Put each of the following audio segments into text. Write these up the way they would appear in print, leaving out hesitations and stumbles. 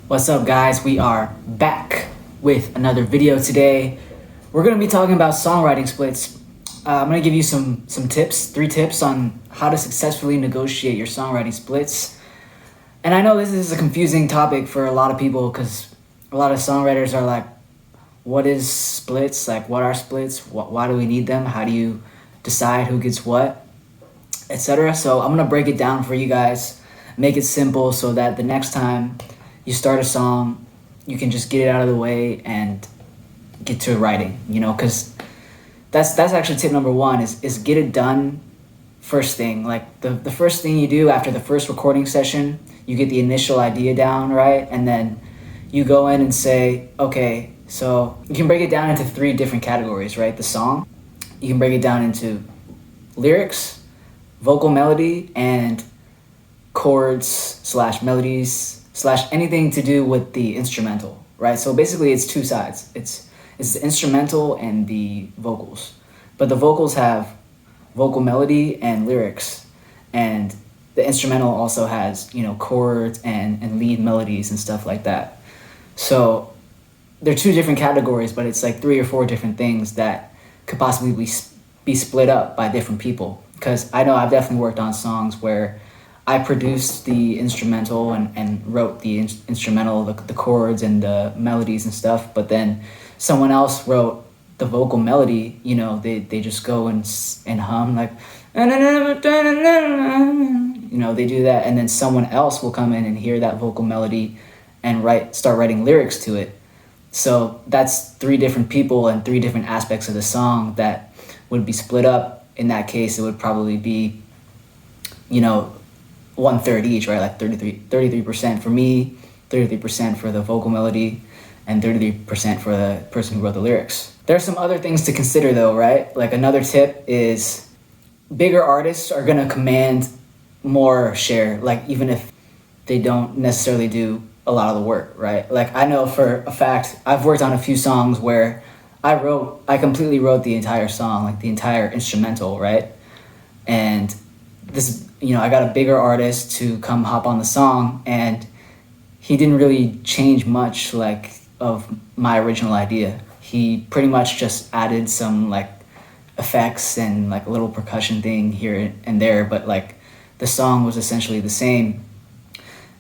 What's up, guys? We are back with another video today. We're going to be talking about songwriting splits. I'm going to give you some tips, 3 tips on how to successfully negotiate your songwriting splits. And I know this is a confusing topic for a lot of people because a lot of songwriters are like, what is splits? Like, what are splits? Why do we need them? How do you decide who gets what, etc.? So I'm going to break it down for you guys, make it simple so that the next time you start a song, you can just get it out of the way and get to writing, because that's actually tip number 1 is get it done first thing. Like the first thing you do after the first recording session, you get the initial idea down, right? And then you go in and say, okay, so you can break it down into 3 different categories, right? The song, you can break it down into lyrics, vocal melody, and chords/melodies/ anything to do with the instrumental, right? So basically it's 2 sides. It's the instrumental and the vocals. But the vocals have vocal melody and lyrics, and the instrumental also has, chords and lead melodies and stuff like that. So they're 2 different categories, but it's like 3 or 4 different things that could possibly be split up by different people. Because I know I've definitely worked on songs where I produced the instrumental and wrote the instrumental, the chords and the melodies and stuff, but then someone else wrote the vocal melody. They just go and hum like, they do that, and then someone else will come in and hear that vocal melody and start writing lyrics to it. So that's 3 different people and 3 different aspects of the song that would be split up. In that case, it would probably be, 1/3 each, right? Like 33% for me, 33% for the vocal melody, and 33% for the person who wrote the lyrics. There are some other things to consider though, right? Like another tip is bigger artists are gonna command more share, like even if they don't necessarily do a lot of the work, right? Like I know for a fact, I've worked on a few songs where I completely wrote the entire song, like the entire instrumental, right? And this, I got a bigger artist to come hop on the song, and he didn't really change much like of my original idea. He pretty much just added some like effects and like a little percussion thing here and there, but like the song was essentially the same.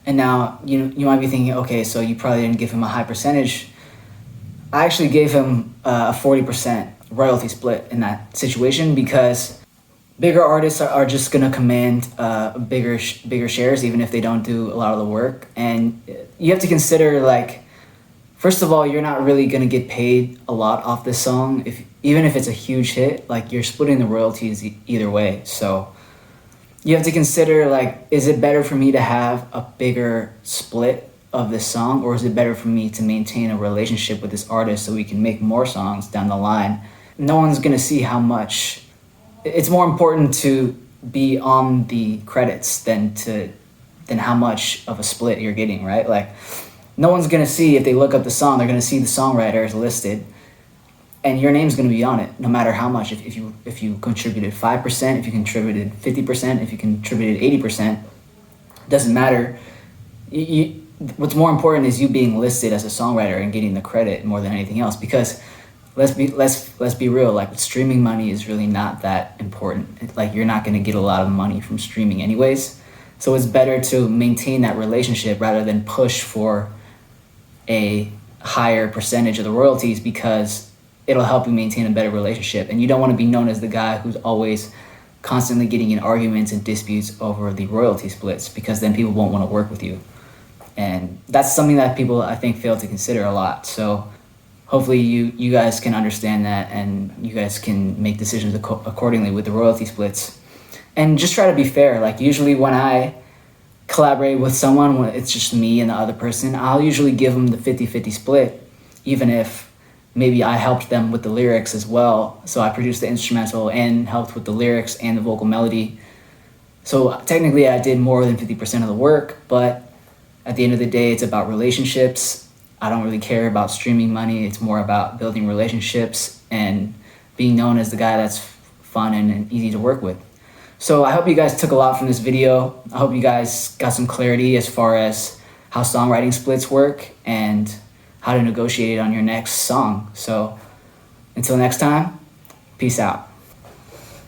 And now you might be thinking, okay, so you probably didn't give him a high percentage. I actually gave him a 40% royalty split in that situation because bigger artists are just gonna command bigger shares even if they don't do a lot of the work. And you have to consider, like, first of all, you're not really gonna get paid a lot off this song. Even if it's a huge hit, like you're splitting the royalties either way. So you have to consider, like, is it better for me to have a bigger split of this song, or is it better for me to maintain a relationship with this artist so we can make more songs down the line? No one's gonna see how much. It's more important to be on the credits than how much of a split you're getting, right? Like, no one's gonna see, if they look up the song, they're gonna see the songwriter is listed, and your name's gonna be on it, no matter how much. If you contributed 5%, if you contributed 50%, if you contributed 80%, doesn't matter. What's more important is you being listed as a songwriter and getting the credit more than anything else, because let's be real, like streaming money is really not that important. Like you're not going to get a lot of money from streaming anyways. So it's better to maintain that relationship rather than push for a higher percentage of the royalties, because it'll help you maintain a better relationship. And you don't want to be known as the guy who's always constantly getting in arguments and disputes over the royalty splits, because then people won't want to work with you. And that's something that people, I think, fail to consider a lot. So hopefully you guys can understand that, and you guys can make decisions accordingly with the royalty splits. And just try to be fair. Like usually when I collaborate with someone, when it's just me and the other person, I'll usually give them the 50-50 split, even if maybe I helped them with the lyrics as well. So I produced the instrumental and helped with the lyrics and the vocal melody. So technically I did more than 50% of the work, but at the end of the day, it's about relationships. I don't really care about streaming money. It's more about building relationships and being known as the guy that's fun and easy to work with. So I hope you guys took a lot from this video. I hope you guys got some clarity as far as how songwriting splits work and how to negotiate it on your next song. So until next time, peace out.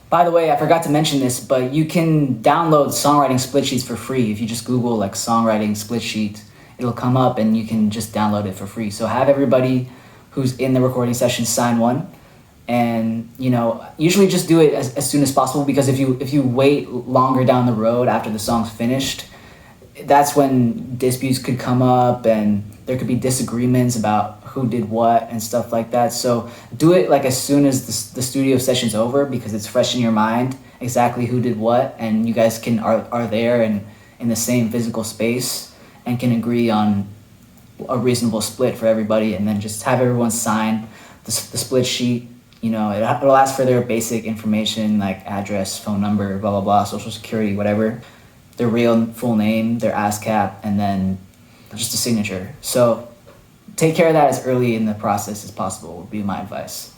By the way, I forgot to mention this, but you can download songwriting split sheets for free. If you just Google like songwriting split sheet, it'll come up and you can just download it for free. So have everybody who's in the recording session sign one. And usually just do it as soon as possible, because if you wait longer down the road after the song's finished, that's when disputes could come up and there could be disagreements about who did what and stuff like that. So do it like as soon as the studio session's over, because it's fresh in your mind exactly who did what, and you guys are there and in the same physical space and can agree on a reasonable split for everybody, and then just have everyone sign the split sheet. It'll ask for their basic information like address, phone number, blah, blah, blah, social security, whatever, their real full name, their ASCAP, and then just a signature. So take care of that as early in the process as possible would be my advice.